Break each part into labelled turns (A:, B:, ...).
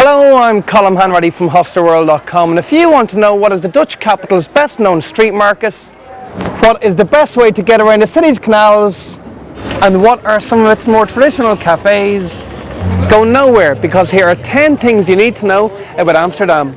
A: Hello, I'm Colm Hanratty from hofsтерworld.com, and if you want to know what is the Dutch capital's best known street market, what is the best way to get around the city's canals, and what are some of its more traditional cafes, go nowhere, because here are 10 things you need to know about Amsterdam.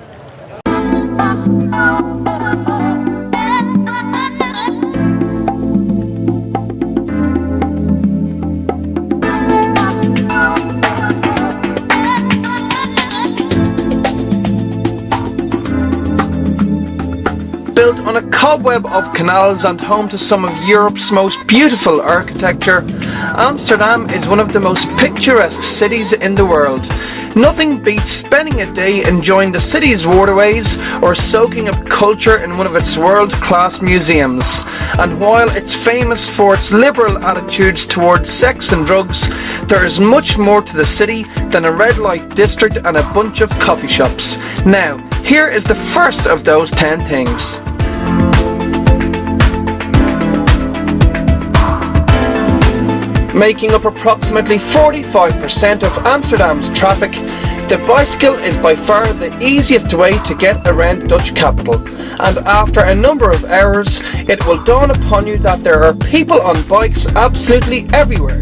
B: Built on a cobweb of canals and home to some of Europe's most beautiful architecture, Amsterdam is one of the most picturesque cities in the world. Nothing beats spending a day enjoying the city's waterways or soaking up culture in one of its world-class museums. And while it's famous for its liberal attitudes towards sex and drugs, there is much more to the city than a red light district and a bunch of coffee shops. Now, here is the first of those 10 things. Making up approximately 45% of Amsterdam's traffic, the bicycle is by far the easiest way to get around the Dutch capital. And after a number of hours, it will dawn upon you that there are people on bikes absolutely everywhere.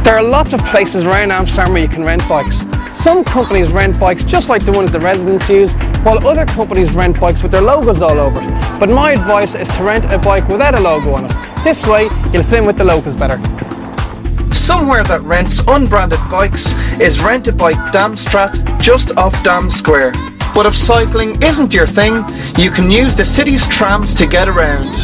A: There are lots of places around Amsterdam where you can rent bikes. Some companies rent bikes just like the ones the residents use, while other companies rent bikes with their logos all over it. But my advice is to rent a bike without a logo on it. This way, you'll fit in with the locals better.
B: Somewhere that rents unbranded bikes is rented by Damstraat, just off Dam Square. But if cycling isn't your thing, you can use the city's trams to get around.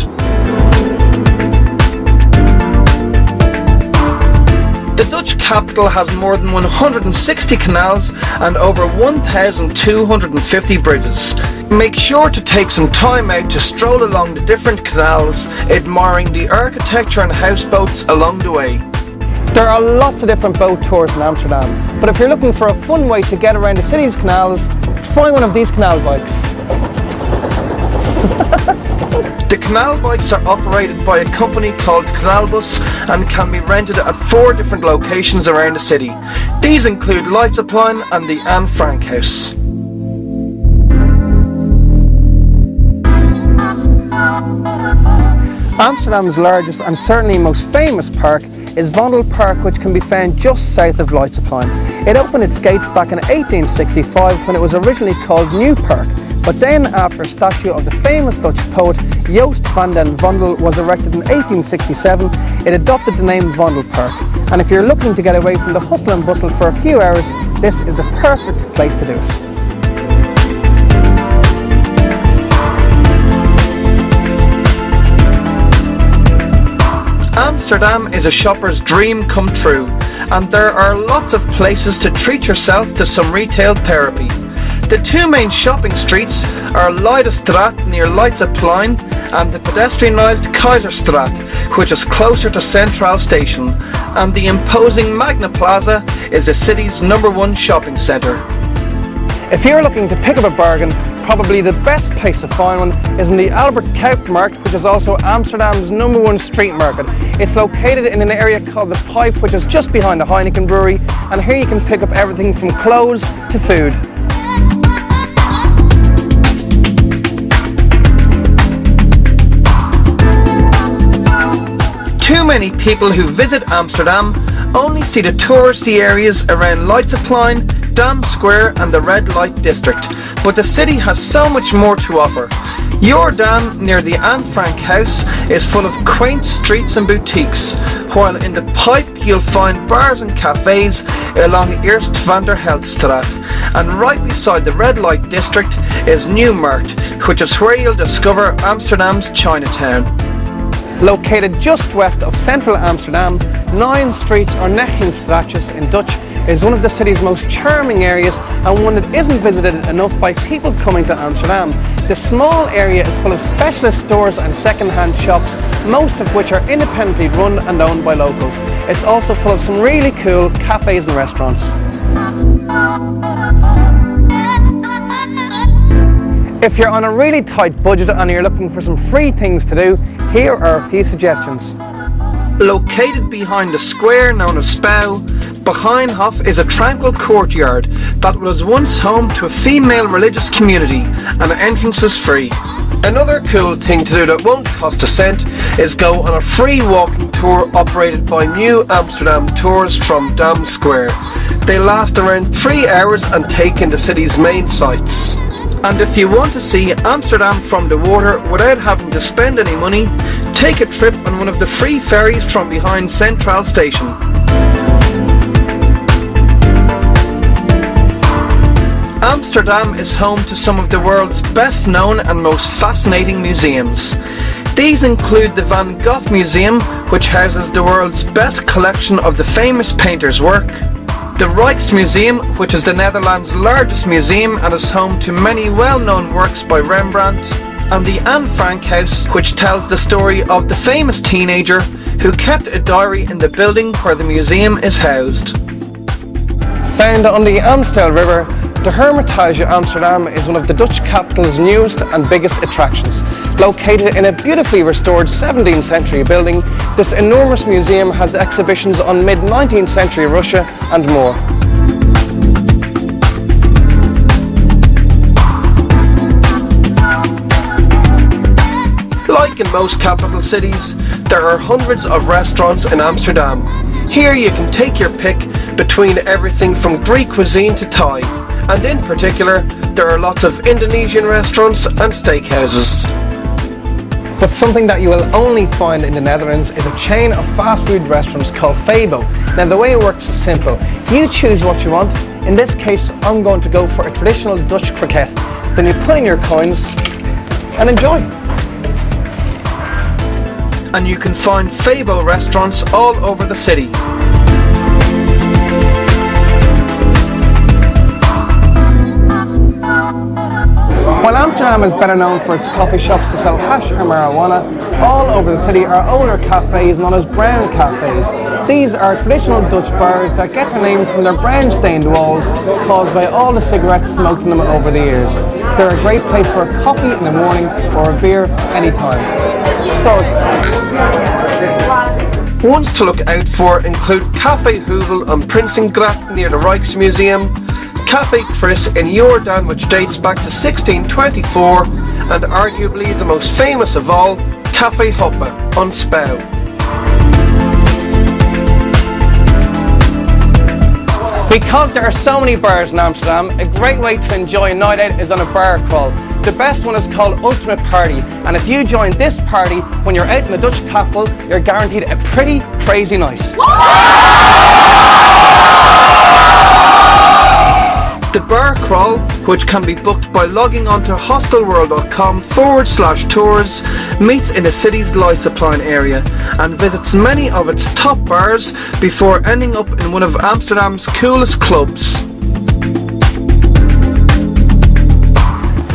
B: The Dutch capital has more than 160 canals and over 1,250 bridges. Make sure to take some time out to stroll along the different canals, admiring the architecture and houseboats along the way.
A: There are lots of different boat tours in Amsterdam, but if you're looking for a fun way to get around the city's canals, try one of these canal bikes.
B: The canal bikes are operated by a company called Kanäle and can be rented at 4 different locations around the city. These include Leidseplein and the Anne Frank House.
A: Amsterdam's largest and certainly most famous park is Vondel Park, which can be found just south of Leidseplein. It opened its gates back in 1865 when it was originally called New Park, but then after a statue of the famous Dutch poet Joost van den Vondel was erected in 1867, it adopted the name Vondel Park. And if you're looking to get away from the hustle and bustle for a few hours, this is the perfect place to do it.
B: Amsterdam is a shopper's dream come true, and there are lots of places to treat yourself to some retail therapy. The 2 main shopping streets are Leidenstraat near Leidseplein and the pedestrianised Keizerstraat, which is closer to Centraal Station, and the imposing Magna Plaza is the city's #1 shopping centre.
A: If you're looking to pick up a bargain, probably the best place to find one is in the Albert Kuipmarkt, which is also Amsterdam's #1 street market. It's located in an area called the Pipe, which is just behind the Heineken brewery, and here you can pick up everything from clothes to food.
B: Too many people who visit Amsterdam only see the touristy areas around Leidseplein, Dam Square and the Red Light District, but the city has so much more to offer. Jordaan, near the Anne Frank House, is full of quaint streets and boutiques, while in the Pipe you'll find bars and cafes along Eerst van der Heltstraat, and right beside the Red Light District is Nieuwmarkt, which is where you'll discover Amsterdam's Chinatown.
A: Located just west of central Amsterdam, 9 streets or Negenstraatjes in Dutch is one of the city's most charming areas and one that isn't visited enough by people coming to Amsterdam. The small area is full of specialist stores and second-hand shops, most of which are independently run and owned by locals. It's also full of some really cool cafes and restaurants. If you're on a really tight budget and you're looking for some free things to do, here are a few suggestions.
B: Located behind the square known as Spouw, Behind is a tranquil courtyard that was once home to a female religious community, and entrance is free. Another cool thing to do that won't cost a cent is go on a free walking tour operated by New Amsterdam Tours from Dam Square. They last around 3 hours and take in the city's main sights. And if you want to see Amsterdam from the water without having to spend any money, take a trip on one of the free ferries from behind Central Station. Amsterdam is home to some of the world's best known and most fascinating museums. These include the Van Gogh Museum, which houses the world's best collection of the famous painter's work, the Rijksmuseum, which is the Netherlands' largest museum and is home to many well-known works by Rembrandt, and the Anne Frank House, which tells the story of the famous teenager who kept a diary in the building where the museum is housed.
A: Found on the Amstel River, the Hermitage of Amsterdam is one of the Dutch capital's newest and biggest attractions. Located in a beautifully restored 17th century building, this enormous museum has exhibitions on mid-19th century Russia and more.
B: Like in most capital cities, there are hundreds of restaurants in Amsterdam. Here you can take your pick between everything from Greek cuisine to Thai. And in particular, there are lots of Indonesian restaurants and steakhouses.
A: But something that you will only find in the Netherlands is a chain of fast food restaurants called Febo. Now the way it works is simple. You choose what you want. In this case, I'm going to go for a traditional Dutch croquette. Then you put in your coins and enjoy.
B: And you can find Febo restaurants all over the city.
A: While Amsterdam is better known for its coffee shops to sell hash or marijuana, all over the city are older cafes known as brown cafes. These are traditional Dutch bars that get their name from their brown stained walls caused by all the cigarettes smoked in them over the years. They're a great place for a coffee in the morning or a beer anytime.
B: Ones to look out for include Café Hoevel on Prinsengracht near the Rijksmuseum, Café Chris in Jordan, which dates back to 1624, and arguably the most famous of all, Café Hoppe on Spouw.
A: Because there are so many bars in Amsterdam, a great way to enjoy a night out is on a bar crawl. The best one is called Ultimate Party, and if you join this party when you're out in the Dutch capital, you're guaranteed a pretty crazy night.
B: The bar crawl, which can be booked by logging onto hostelworld.com/tours, meets in the city's light supply area and visits many of its top bars before ending up in one of Amsterdam's coolest clubs.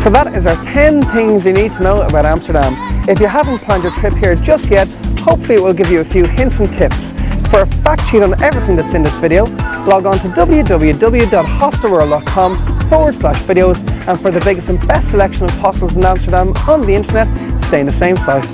A: So that is our 10 things you need to know about Amsterdam. If you haven't planned your trip here just yet, hopefully it will give you a few hints and tips. For a fact sheet on everything that's in this video, log on to www.hostelworld.com/videos, and for the biggest and best selection of hostels in Amsterdam on the internet, stay in the same site.